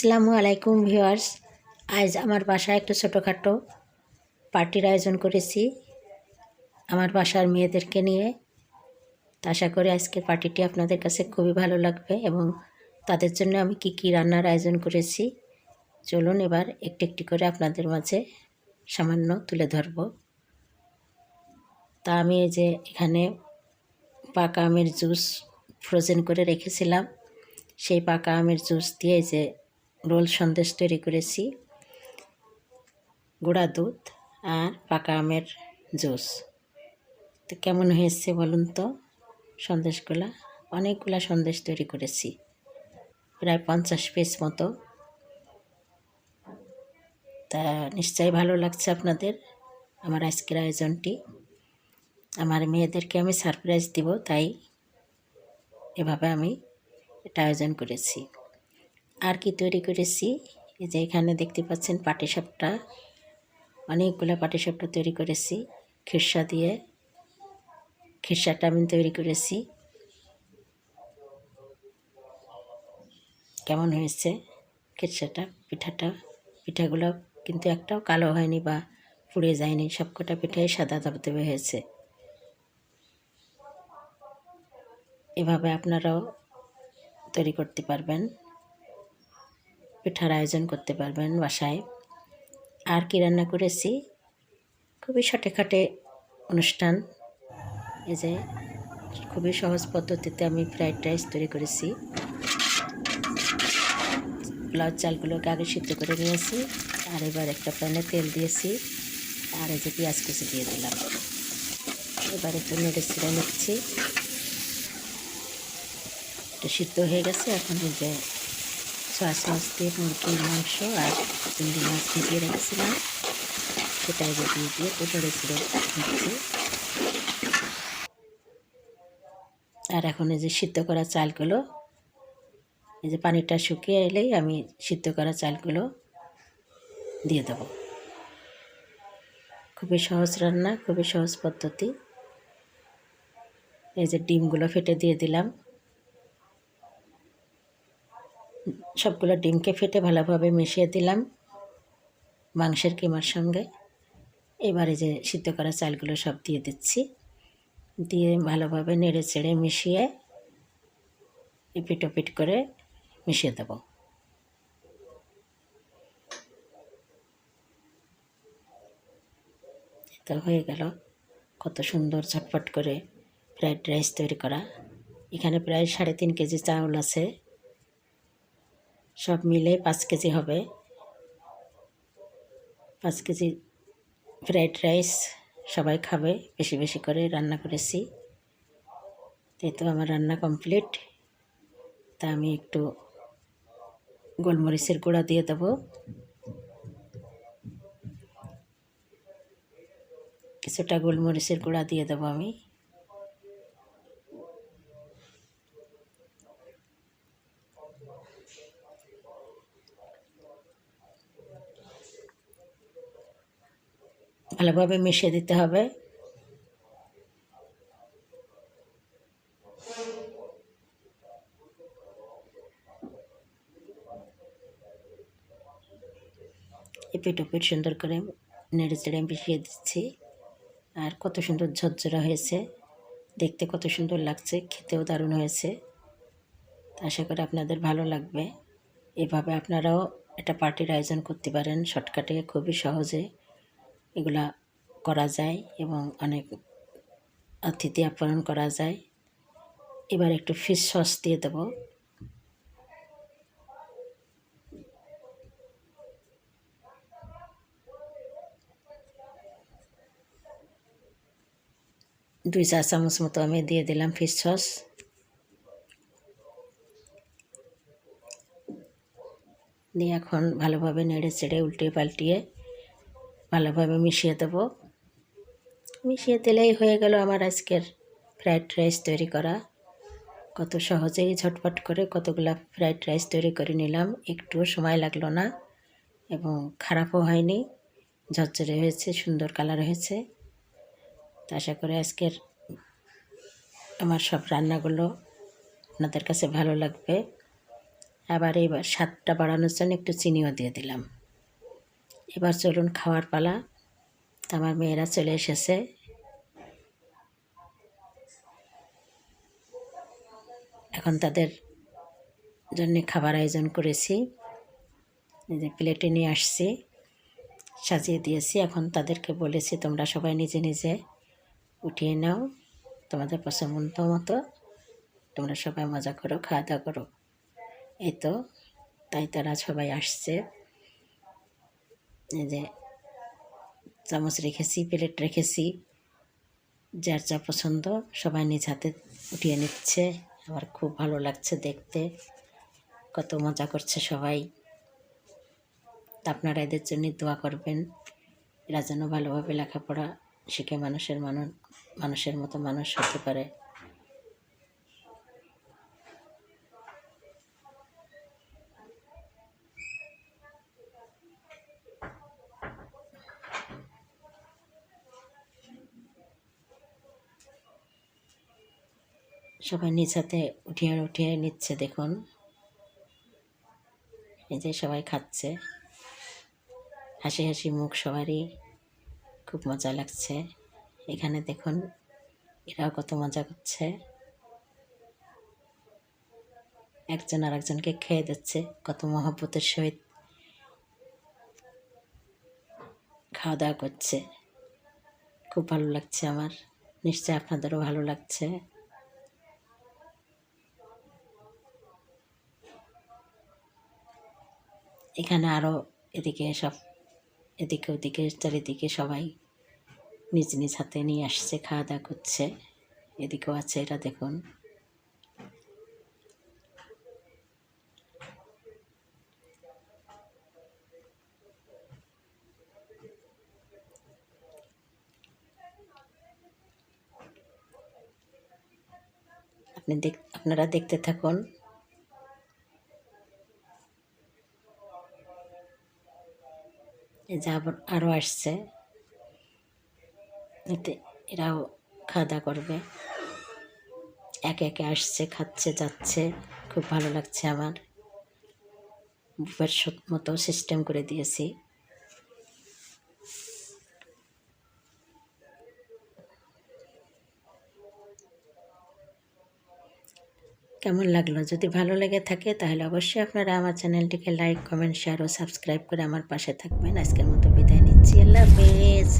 আসসালামু আলাইকুম ভিউয়ার্স। আজ আমার বাসায় একটু ছোটোখাটো পার্টির আয়োজন করেছি আমার বাসার মেয়েদেরকে নিয়ে। তা আশা করি আজকের পার্টিটি আপনাদের কাছে খুবই ভালো লাগবে এবং তাদের জন্য আমি কি রান্নার আয়োজন করেছি চলুন এবার একটি একটি করে আপনাদের মাঝে সামান্য তুলে ধরব। তা আমি এই যে এখানে পাকা আমের জুস ফ্রোজেন করে রেখেছিলাম, সেই পাকা আমের জুস দিয়ে এই যে রোল সন্দেশ তৈরি করেছি। গুঁড়া দুধ আর পাকা আমের জুস। তো কেমন হয়েছে বলুন তো সন্দেশগুলা? অনেকগুলা সন্দেশ তৈরি করেছি, প্রায় 50 পিস মতো। তা নিশ্চয়ই ভালো লাগছে আপনাদের আমার আজকের আয়োজনটি। আমার মেয়েদেরকে আমি সারপ্রাইজ দিব, তাই এভাবে আমি এটা আয়োজন করেছি। আর কি তৈরি করেছি, এই যে এখানে দেখতে পাচ্ছেন পাটিসাপটা, অনেকগুলো পাটিসাপটা তৈরি করেছি খিরসা দিয়ে। খিরসাটা আমি তৈরি করেছি। কেমন হয়েছে খিরসাটা? পিঠাগুলো কিন্তু একটাও কালো হয়নি বা পুড়ে যায়নি, সবকটা পিঠাই সাদা ধবধবে হয়েছে। এভাবে আপনারাও তৈরি করতে পারবেন, পিঠার আয়োজন করতে পারবেন বাসায়। আর কি রান্না করেছি, খুবই শর্টকাটে অনুষ্ঠান। এই যে খুবই সহজ পদ্ধতিতে আমি ফ্রাইড রাইস তৈরি করেছি। পোলাও চালগুলোকে আগে সিদ্ধ করে নিয়েছি, আর এবার একটা প্যানে তেল দিয়েছি, আর এই যে পেঁয়াজ কুচি দিয়ে দিলাম। এবার একটু নেড়ে ছেড়ে নিচ্ছি। এটা সিদ্ধ হয়ে গেছে। এখন এই যে সয়া সস দিয়ে মুরগির মাংস আর চিংড়ি মাছ ভিজিয়ে রেখেছিলাম, সেটা এই যে দিয়ে একটু নেড়ে ছেড়ে নিচ্ছি। আর এখন এই যে সিদ্ধ করা চালগুলো, এই যে পানিটা শুকিয়ে এলেই আমি সিদ্ধ করা চালগুলো দিয়ে দেব। খুবই সহজ রান্না, খুবই সহজ পদ্ধতি। এই যে ডিমগুলো ফেটে দিয়ে দিলাম। সবগুলো ডিমকে ফেটে ভালোভাবে মিশিয়ে দিলাম মাংসের কিমার সঙ্গে। এবারে যে সিদ্ধ করা চালগুলো সব দিয়ে দিচ্ছি, দিয়ে ভালোভাবে নেড়ে চেড়ে মিশিয়ে এপিট ওপিট করে মিশিয়ে দেব। তো হয়ে গেল কত সুন্দর ঝটপট করে ফ্রাইড রাইস তৈরি করা। এখানে প্রায় 3.5 কেজি চাউল আছে, সব মিলে 5 কেজি হবে। 5 কেজি ফ্রাইড রাইস সবাই খাবে, বেশি বেশি করে রান্না করেছি। তো আমার রান্না কমপ্লিট। তা আমি একটু গোলমরিচের গুঁড়া দিয়ে দেবো, কিছুটা গোলমরিচের গুঁড়া দিয়ে দেবো আমি। ভালোভাবে মিশিয়ে দিতে হবে। এপিট ওপিট সুন্দর করে নেড়ে চেড়ে মিশিয়ে দিচ্ছি। আর কত সুন্দর ঝরঝরা হয়েছে, দেখতে কত সুন্দর লাগছে, খেতেও দারুণ হয়েছে। আশা করি আপনাদের ভালো লাগবে। এভাবে আপনারাও একটা পার্টির আয়োজন করতে পারেন। শর্টকাটে খুবই সহজে এগুলা করা যায় এবং অনেক অতিথি আপ্যায়ন করা যায়। এবার একটু ফিশ সস দিয়ে দেব। দুই চা চামচ মতো আমি দিয়ে দিলাম ফিশ সস। দিয়ে এখন ভালোভাবে নেড়ে চেড়ে উল্টিয়ে পাল্টিয়ে ভালোভাবে মিশিয়ে দেব। মিশিয়ে দিলেই হয়ে গেল আমার আজকের ফ্রাইড রাইস তৈরি করা। কত সহজেই ঝটপট করে কতগুলা ফ্রাইড রাইস তৈরি করে নিলাম, একটুও সময় লাগলো না এবং খারাপও হয়নি, ঝরঝরে হয়েছে, সুন্দর কালার হয়েছে। তো আশা করি আজকের আমার সব রান্নাগুলো আপনাদের কাছে ভালো লাগবে। আবার এবার স্বাদটা বাড়ানোর জন্য একটু চিনিও দিয়ে দিলাম। এবার চলুন খাওয়ার পালা। আমার মেয়েরা চলে এসেছে। এখন তাদের জন্য খাবার আয়োজন করেছি, যে প্লেটে নিয়ে আসছি, সাজিয়ে দিয়েছি। এখন তাদেরকে বলেছি তোমরা সবাই নিজে নিজে উঠিয়ে নাও, তোমাদের পছন্দ মতো তোমরা সবাই মজা করো, খাওয়া দাওয়া করো। এই তো, তাই তারা সবাই আসছে। এই যে চামচ রেখেছি, প্লেট রেখেছি, যার যা পছন্দ সবাই নিজ হাতে উঠিয়ে নিচ্ছে। আমার খুব ভালো লাগছে দেখতে, কত মজা করছে সবাই। আপনারা এদের জন্য দোয়া করবেন, এরা যেন ভালোভাবে লেখাপড়া শিখে মানুষের মতো মানুষ হতে পারে। সবাই নিজ হাতে উঠিয়ে নিচ্ছে, দেখুন। এই যে সবাই খাচ্ছে, হাসি হাসি মুখ সবারই, খুব মজা লাগছে। এখানে দেখুন এরাও কত মজা করছে, একজন আর একজনকে খেয়ে দিচ্ছে, কত মহব্বতের সহিত খাওয়া দাওয়া করছে। খুব ভালো লাগছে আমার, নিশ্চয় আপনাদেরও ভালো লাগছে। এখানে আরও এদিকে ওদিকে চারিদিকে সবাই নিজ নিজ হাতে নিয়ে আসছে, খাওয়া দাওয়া করছে। এদিকেও আছে, এটা দেখুন। আপনারা দেখতে থাকুন। এই যে আরও আসছে, এতে এরাও খাওয়া দাওয়া করবে। একে একে আসছে, খাচ্ছে, যাচ্ছে, খুব ভালো লাগছে আমার। বুফের মতো সিস্টেম করে দিয়েছি। কেমন লাগলো? যদি ভালো লেগে থাকে তাহলে অবশ্যই আপনারা আমার চ্যানেলটিকে লাইক, কমেন্ট, শেয়ার ও সাবস্ক্রাইব করে আমার পাশে থাকবেন। আজকের মতো বিদায় নিচ্ছি, আল্লাহ হাফেজ।